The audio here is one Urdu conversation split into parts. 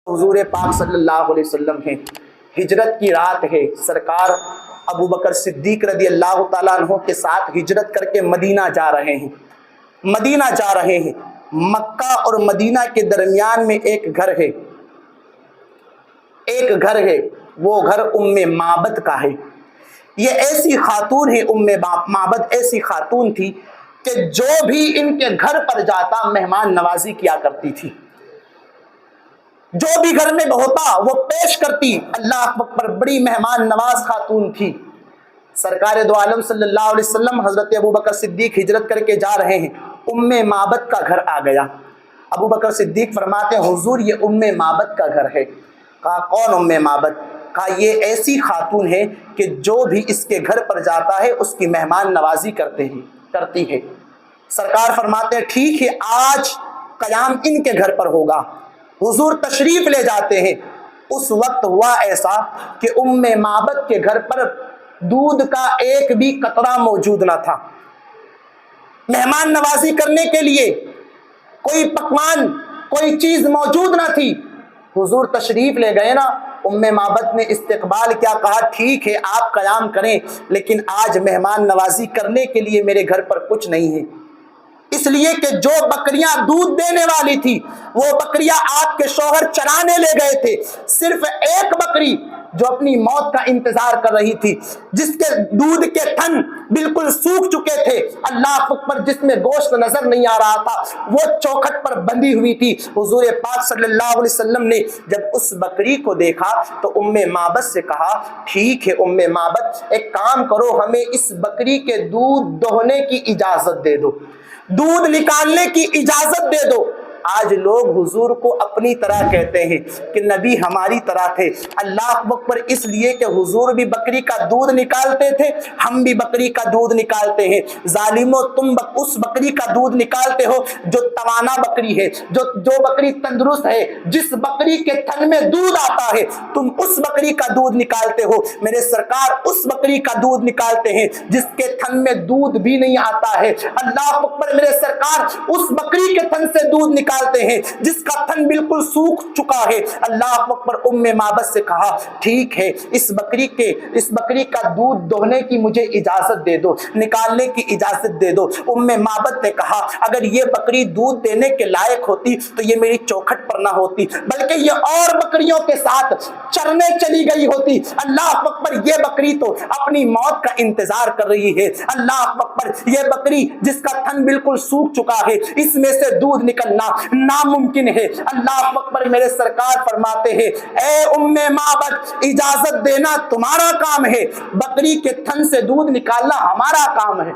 حضور پاک صلی اللہ علیہ وسلم ہیں، ہجرت کی رات ہے، سرکار ابو بکر صدیق رضی اللہ تعالیٰ عنہ کے ساتھ ہجرت کر کے مدینہ جا رہے ہیں۔ مدینہ جا رہے ہیں، مکہ اور مدینہ کے درمیان میں ایک گھر ہے، ایک گھر ہے، وہ گھر ام معبد کا ہے۔ یہ ایسی خاتون ہے، ام معبد ایسی خاتون تھی کہ جو بھی ان کے گھر پر جاتا مہمان نوازی کیا کرتی تھی، جو بھی گھر میں ہوتا وہ پیش کرتی۔ اللہ اکبر، بڑی مہمان نواز خاتون تھی۔ سرکار دو عالم صلی اللہ علیہ وسلم حضرت ابو بکر صدیق ہجرت کر کے جا رہے ہیں، ام معبد کا گھر آ گیا۔ ابو بکر صدیق فرماتے ہیں حضور یہ ام معبد کا گھر ہے۔ کہا کون ام معبد؟ کہا یہ ایسی خاتون ہے کہ جو بھی اس کے گھر پر جاتا ہے اس کی مہمان نوازی کرتی ہے۔ سرکار فرماتے ہیں ٹھیک ہے، آج قیام ان کے گھر پر ہوگا۔ حضور تشریف لے جاتے ہیں۔ اس وقت ہوا ایسا کہ ام معبد کے گھر پر دودھ کا ایک بھی قطرہ موجود نہ تھا۔ مہمان نوازی کرنے کے لیے کوئی پکوان، کوئی چیز موجود نہ تھی۔ حضور تشریف لے گئے نا، ام معبد نے استقبال کیا، کہا ٹھیک ہے آپ قیام کریں، لیکن آج مہمان نوازی کرنے کے لیے میرے گھر پر کچھ نہیں ہے، اس لیے کہ جو بکریاں دودھ دینے والی تھی وہ بکریاں آپ کے شوہر چرانے لے گئے تھے۔ صرف ایک بکری جو اپنی موت کا انتظار کر رہی تھی، جس کے دودھ کے تھن بالکل سوکھ چکے تھے، اللہ اکبر، جس میں گوشت نظر نہیں آ رہا تھا، وہ چوکھٹ پر بندھی ہوئی تھی۔ حضور پاک صلی اللہ علیہ وسلم نے جب اس بکری کو دیکھا تو ام معبد سے کہا ٹھیک ہے ام معبد، ایک کام کرو، ہمیں اس بکری کے دودھ دوہنے کی اجازت دے دو، دودھ نکالنے کی اجازت دے دو۔ آج لوگ حضور کو اپنی طرح کہتے ہیں کہ نبی ہماری طرح تھے۔ اللہ اکبر، اس لیے کہ حضور بھی بکری کا دودھ نکالتے تھے، ہم بھی بکری کا دودھ نکالتے ہیں۔ ظالمو، تم اس بکری کا دودھ نکالتے ہو جو توانا بکری ہے، جو بکری تندرست ہے، جس بکری کے تھن میں دودھ آتا ہے، تم اس بکری کا دودھ نکالتے ہو۔ میرے سرکار اس بکری کا دودھ نکالتے ہیں جس کے تھن میں دودھ بھی نہیں آتا ہے۔ اللہ اکبر، میرے سرکار اس بکری کے تھن سے دودھ نکالتے ہیں جس کا تھن بالکل سوکھ چکا ہے۔ اللہ اکبر، ام معبد سے کہا ٹھیک ہے، اس بکری کا دودھ دوہنے کی مجھے اجازت دے دو، نکالنے کی اجازت دے دو۔ ام معبد نے کہا اگر یہ بکری دودھ دینے کے لائق ہوتی تو یہ میری چوکھٹ پر نہ ہوتی، بلکہ یہ اور بکریوں کے ساتھ چرنے چلی گئی ہوتی۔ اللہ اکبر، یہ بکری تو اپنی موت کا انتظار کر رہی ہے۔ اللہ اکبر، یہ بکری جس کا تھن بالکل سوکھ چکا ہے، اس میں سے دودھ نکلنا ناممکن ہے۔ اللہ اکبر، میرے سرکار فرماتے ہیں اے ام معبد، اجازت دینا تمہارا کام ہے، بکری کے تھن سے دودھ نکالنا ہمارا کام ہے۔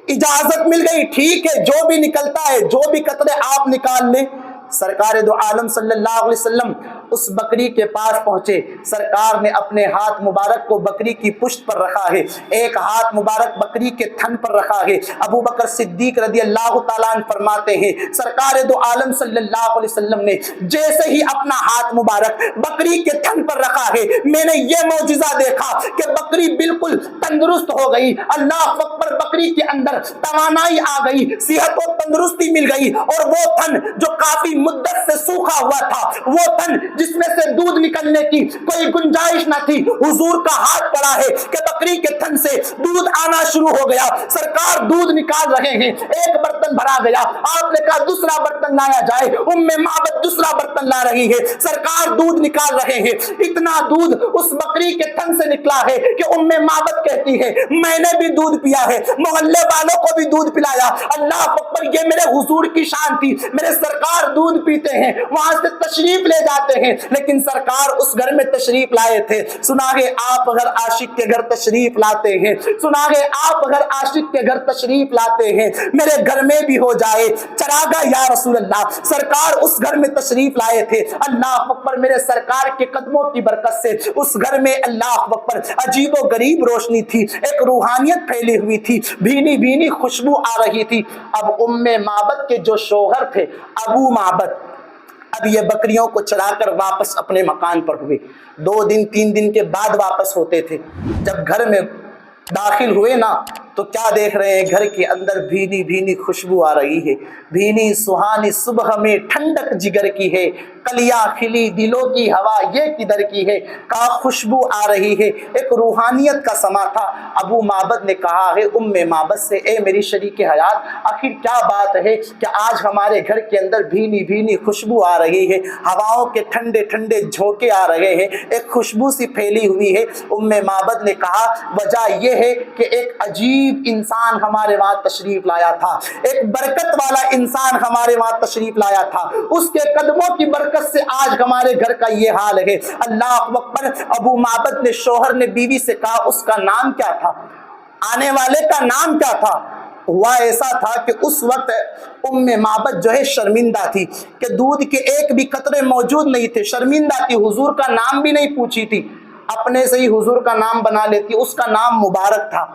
اجازت مل گئی، ٹھیک ہے، جو بھی نکلتا ہے، جو بھی قطرے آپ نکال لیں۔ سرکار دو عالم صلی اللہ علیہ وسلم اس بکری کے پاس پہنچے۔ سرکار نے اپنے ہاتھ مبارک کو بکری کی پشت پر رکھا ہے، ایک ہاتھ مبارک بکری کے تھن پر رکھا ہے۔ ابو بکر صدیق رضی اللہ تعالیٰ عنہ فرماتے ہیں سرکار دو عالم صلی اللہ علیہ وسلم نے جیسے ہی اپنا ہاتھ مبارک بکری کے تھن پر رکھا ہے، میں نے یہ معجزہ دیکھا کہ بکری بالکل تندرست ہو گئی۔ اللہ اکبر، بکری کے اندر توانائی آ گئی، صحت و تندرستی مل گئی، اور وہ تھن جو کافی مدت سے سوکھا ہوا تھا، وہ تھن جس میں سے دودھ نکلنے کی کوئی گنجائش نہ تھی، حضور کا ہاتھ پڑا ہے کہ بکری کے تھن سے دودھ آنا شروع ہو گیا۔ سرکار دودھ نکال رہے ہیں، ایک برتن بھرا گیا، آپ نے کہا دوسرا برتن لایا جائے، ام معبد دوسرا برتن لا رہی ہے، سرکار دودھ نکال رہے ہیں۔ اتنا دودھ اس بکری کے تھن سے نکلا ہے کہ ام معبد کہتی ہے میں نے بھی دودھ پیا ہے، محلے والوں کو بھی دودھ پلایا۔ اللہ اکبر، یہ میرے حضور کی شان تھی، میرے سرکار دودھ پیتے ہیں، وہاں سے تشریف لے جاتے ہیں، لیکن سرکار اس گھر میں تشریف لائے تھے۔ سنا ہے آپ اگر عاشق کے گھر تشریف لاتے ہیں، سنا ہے آپ اگر عاشق کے گھر تشریف لاتے ہیں، میرے گھر میں بھی ہو جائے چراغا یا رسول اللہ۔ سرکار اس گھر میں تشریف لائے تھے۔ اللہ اکبر، میرے سرکار کے قدموں کی برکت سے اس گھر میں اللہ اکبر عجیب و غریب روشنی تھی، ایک روحانیت پھیلی ہوئی تھی، بھینی بھینی خوشبو آ رہی تھی۔ اب ام معبد کے جو شوہر تھے ابو معبد، اب یہ بکریوں کو چرا کر واپس اپنے مکان پر ہوئے۔ 2 دن 3 دن کے بعد واپس ہوتے تھے۔ جب گھر میں داخل ہوئے نا تو کیا دیکھ رہے ہیں؟ گھر کے اندر بھینی بھینی خوشبو آ رہی ہے، بھینی سہانی صبح میں ٹھنڈک جگر کی ہے، کلیاں کھلی دلوں کی ہوا یہ کدھر کی ہے، کا خوشبو آ رہی ہے۔ ایک روحانیت کا سما تھا۔ ابو معبد نے کہا ہے ام معبد سے، اے میری شریک حیات، آخر کیا بات ہے کہ آج ہمارے گھر کے اندر بھینی بھینی خوشبو آ رہی ہے، ہواؤں کے ٹھنڈے ٹھنڈے جھونکے آ رہے ہیں، ایک خوشبو سی پھیلی ہوئی ہے۔ ام معبد نے کہا وجہ یہ ہے کہ ایک عجیب انسان ہمارے وہاں تشریف لایا تھا، ایک برکت والا انسان ہمارے وہاں تشریف لایا تھا، اس کے قدموں کی برکت سے آج ہمارے گھر کا یہ حال ہے۔ اللہ اکبر۔ ابو معبد نے، شوہر نے بیوی سے کہا اس کا نام کیا تھا؟ آنے والے کا نام کیا تھا؟ ہوا ایسا تھا کہ اس وقت ام معبد جو ہے شرمندہ تھی کہ دودھ کے ایک بھی قطرے موجود نہیں تھے، شرمندہ تھی، حضور کا نام بھی نہیں پوچھی تھی، اپنے سے ہی حضور کا نام بنا لیتی۔ اس کا نام مبارک تھا،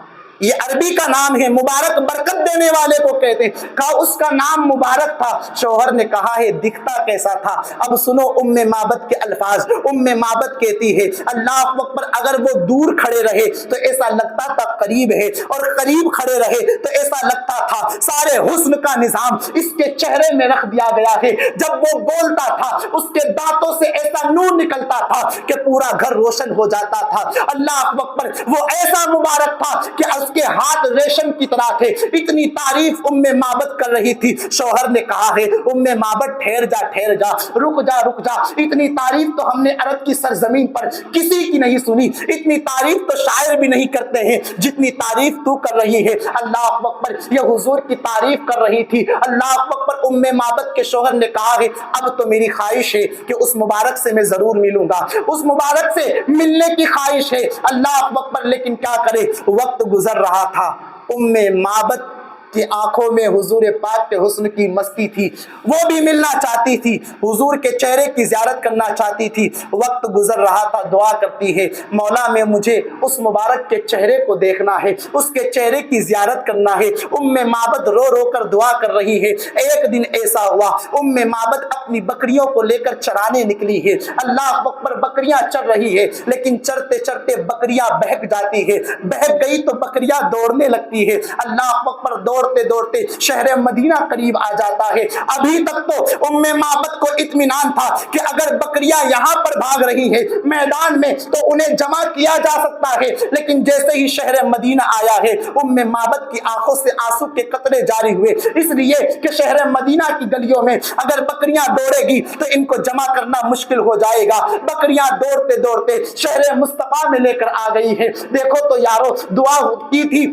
یہ عربی کا نام ہے، مبارک برکت دینے والے کو کہتے ہیں۔ کہا اس کا نام مبارک تھا۔ شوہر نے کہا ہے دکھتا کیسا تھا؟ اب سنو ام معبد کے الفاظ۔ ام معبد کہتی ہے اللہ اکبر، اگر وہ دور کھڑے رہے تو ایسا لگتا تھا قریب ہے، اور قریب کھڑے رہے تو ایسا لگتا تھا سارے حسن کا نظام اس کے چہرے میں رکھ دیا گیا ہے۔ جب وہ بولتا تھا اس کے دانتوں سے ایسا نور نکلتا تھا کہ پورا گھر روشن ہو جاتا تھا۔ اللہ اکبر، وہ ایسا مبارک تھا کہ اس کے ہاتھ ریشم کی طرح تھے۔ اتنی تعریف ام معبد کر رہی تھی۔ شوہر نے کہا ہے ام معبد ٹھہر جا، ٹھہر جا، رک جا، رک جا، اتنی تعریف تو ہم نے عرب کی سرزمین پر کسی کی نہیں سنی، اتنی تعریف تو شاعر بھی نہیں کرتے ہیں جتنی تعریف تو کر رہی ہے۔ اللہ اکبر، یہ حضور کی تعریف کر رہی تھی۔ اللہ اکبر، ام معبد کے شوہر نے کہا ہے اب تو میری خواہش ہے کہ اس مبارک سے میں ضرور ملوں گا، اس مبارک سے ملنے کی خواہش ہے۔ اللہ اکبر، لیکن کیا کرے، وقت گزر رہا تھا۔ ام معبد کی آنکھوں میں حضور پاک کے حسن کی مستی تھی، وہ بھی ملنا چاہتی تھی، حضور کے چہرے کی زیارت کرنا چاہتی تھی۔ وقت گزر رہا تھا، دعا کرتی ہے مولا میں مجھے اس مبارک کے چہرے کو دیکھنا ہے، اس کے چہرے کی زیارت کرنا ہے۔ ام معبد رو رو کر دعا کر رہی ہے۔ ایک دن ایسا ہوا ام معبد اپنی بکریوں کو لے کر چرانے نکلی ہے۔ اللہ اکبر، بکریاں چر رہی ہے، لیکن چرتے چرتے بکریاں بہک جاتی ہے، بہک گئی تو بکریاں دوڑنے لگتی ہے۔ اللہ اکبر، دوڑتے دوڑتے شہر مدینہ قریب آ جاتا ہے۔ ابھی تک تو ام معبد کو اطمینان تھا کہ اگر بکریاں یہاں پر بھاگ رہی ہیں میدان میں تو انہیں جمع کیا جا سکتا ہے، لیکن جیسے ہی شہر مدینہ آیا ہے ام معبد کی آنکھوں سے آنسو کے قطرے جاری ہوئے، اس لیے کہ شہر مدینہ کی گلیوں میں اگر بکریاں دوڑے گی تو ان کو جمع کرنا مشکل ہو جائے گا۔ بکریاں دوڑتے دوڑتے شہر مصطفیٰ میں لے کر آ گئی ہے۔ دیکھو تو یارو، دعا کی تھی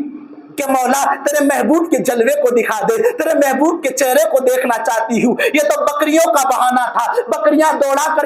کہ مولا تیرے محبوب کے جلوے کو دکھا دے، تیرے محبوب کے چہرے کو دیکھنا چاہتی ہوں۔ یہ تو بکریوں کا بہانہ تھا، بکریاں دوڑا کر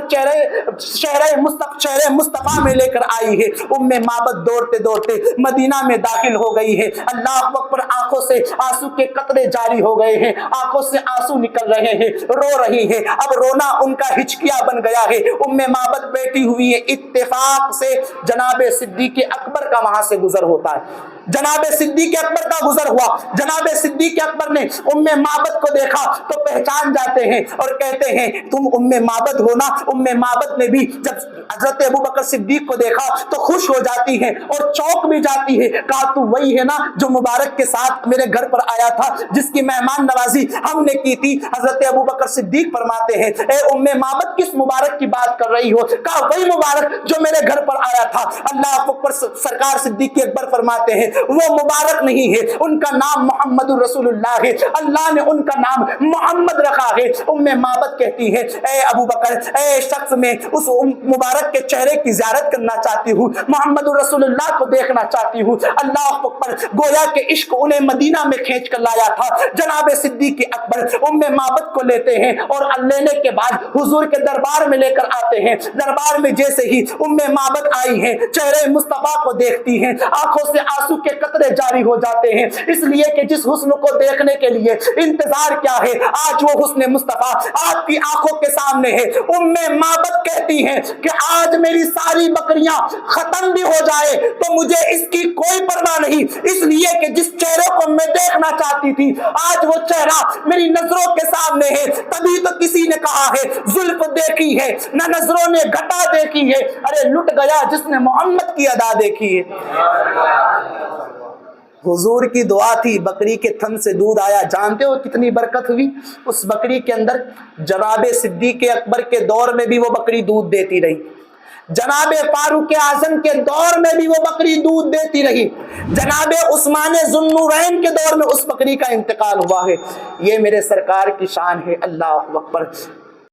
شہر مصطفیٰ میں لے کر آئی ہے۔ ام معبد دوڑتے دوڑتے مدینہ میں داخل ہو گئی ہے۔ اللہ اکبر، آنکھوں سے آنسو کے قطرے جاری ہو گئے ہیں، آنکھوں سے آنسو نکل رہے ہیں، رو رہی ہے۔ اب رونا ان کا ہچکیاں بن گیا ہے۔ ام معبد بیٹھی ہوئی ہے۔ اتفاق سے جناب صدیق اکبر کا وہاں سے گزر ہوتا ہے، جناب صدیق اکبر کا گزر ہوا۔ جناب صدیق اکبر نے ام معبد کو دیکھا تو پہچان جاتے ہیں اور کہتے ہیں تم ام معبد ہو نا؟ ام معبد نے بھی جب حضرت ابوبکر صدیق کو دیکھا تو خوش ہو جاتی ہے اور چونک بھی جاتی ہے۔ کہا تو وہی ہے نا جو مبارک کے ساتھ میرے گھر پر آیا تھا، جس کی مہمان نوازی ہم نے کی تھی؟ حضرت ابوبکر صدیق فرماتے ہیں اے ام معبد، کس مبارک کی بات کر رہی ہو؟ کہا وہی مبارک جو میرے گھر پر آیا تھا۔ اللہ اکبر، سرکار صدیق اکبر فرماتے ہیں وہ مبارک نہیں ہے، ان کا نام محمد رسول اللہ ہے، اللہ نے ان کا نام محمد رکھا ہے۔ ام معبد کہتی ہے اے ابوبکر، اے شخص، میں اس مبارک کے چہرے کی زیارت کرنا چاہتی ہوں، محمد رسول اللہ کو دیکھنا چاہتی ہوں۔ اللہ اکبر، گویا کہ عشق انہیں مدینہ میں کھینچ کر لایا تھا۔ جناب صدیق اکبر ام معبد کو لیتے ہیں اور لینے کے بعد حضور کے دربار میں لے کر آتے ہیں۔ دربار میں جیسے ہی ام معبد آئی ہیں، چہرے مصطفیٰ کو دیکھتی ہیں، آنکھوں سے آنسو کے قطرے جاری ہو جاتے ہیں، اس لیے کہ جس حسن کو دیکھنے کے لیے انتظار کیا ہے، آج وہ حسن مصطفیٰ آپ کی آنکھوں کے سامنے ہے۔ ام معبد کہتی ہیں کہ آج میری ساری بکریاں ختم بھی ہو جائے تو مجھے اس کی کوئی پرواہ نہیں، اس لیے کہ جس چہرے کو میں دیکھنا چاہتی تھی آج وہ چہرہ میری نظروں کے سامنے ہے۔ تبھی تو کسی نے کہا ہے زلف دیکھی ہے نہ نظروں نے گھٹا دیکھی ہے، ارے لٹ گیا جس نے محمد کی ادا دیکھی ہے۔ حضور کی دعا تھی، بکری کے تھن سے دودھ آیا، جانتے ہو کتنی برکت ہوئی اس بکری کے اندر؟ جناب صدیق اکبر کے دور میں بھی وہ بکری دودھ دیتی رہی، جناب فاروق اعظم کے دور میں بھی وہ بکری دودھ دیتی رہی، جناب عثمان ذو النورین کے دور میں اس بکری کا انتقال ہوا ہے۔ یہ میرے سرکار کی شان ہے، اللہ اکبر۔